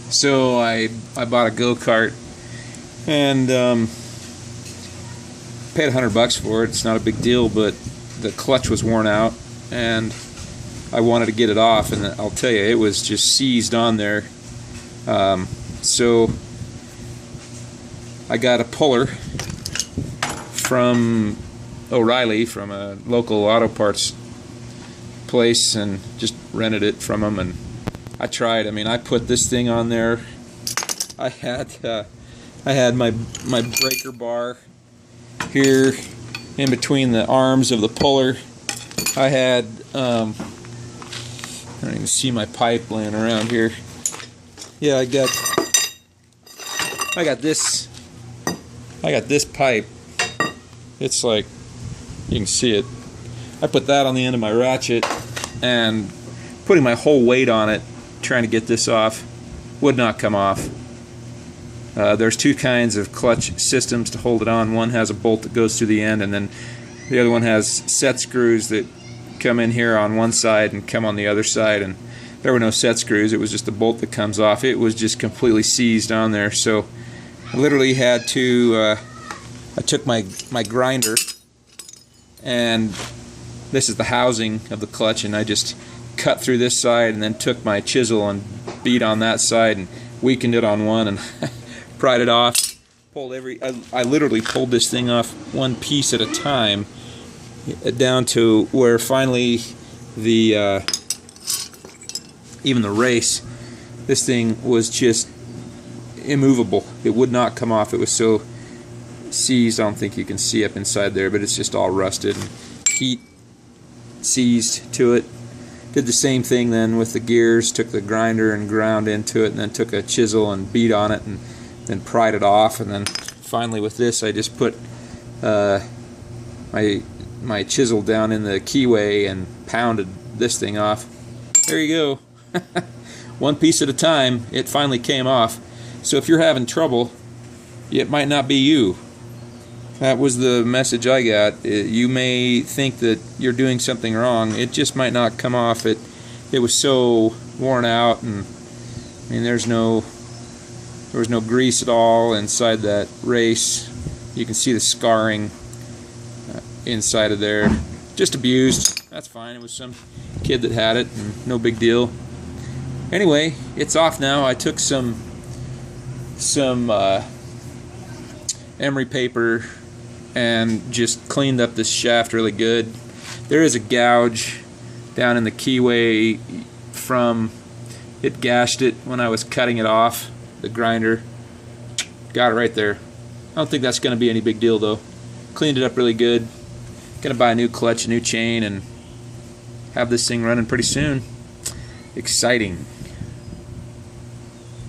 So I bought a go-kart and paid $100 for it. It's not a big deal, but the clutch was worn out and I wanted to get it off, and I'll tell you, it was just seized on there. So I got a puller from O'Reilly, from a local auto parts place, and just rented it from them. And I tried. I mean, I put this thing on there. I had my breaker bar here in between the arms of the puller. I had I don't even see my pipe laying around here. Yeah, I got this pipe. It's like, you can see it. I put that on the end of my ratchet and putting my whole weight on it, trying to get this off, would not come off. There's two kinds of clutch systems to hold it on. One has a bolt that goes through the end, and then the other one has set screws that come in here on one side and come on the other side, and there were no set screws. It was just a bolt that comes off. It was just completely seized on there. So I literally had to I took my grinder, and this is the housing of the clutch, and I just cut through this side and then took my chisel and beat on that side and weakened it on one and pried it off. I literally pulled this thing off one piece at a time, down to where finally the even the race, this thing was just immovable. It would not come off. It was so seized. I don't think you can see up inside there, but it's just all rusted and heat seized to it. Did the same thing then with the gears. Took the grinder and ground into it, and then took a chisel and beat on it, and then pried it off. And then finally with this, I just put my chisel down in the keyway and pounded this thing off. There you go. One piece at a time, it finally came off. So if you're having trouble, it might not be you. That was the message I got. You may think that you're doing something wrong. It just might not come off. It was so worn out, and I mean, there was no grease at all inside that race. You can see the scarring inside of there. Just abused. That's fine. It was some kid that had it, and no big deal. Anyway, it's off now. I took some emery paper and just cleaned up this shaft really good. There is a gouge down in the keyway from it. Gashed it when I was cutting it off the grinder. Got it right there. I don't think that's going to be any big deal though. Cleaned it up really good. Gonna buy a new clutch, a new chain, and have this thing running pretty soon. Exciting.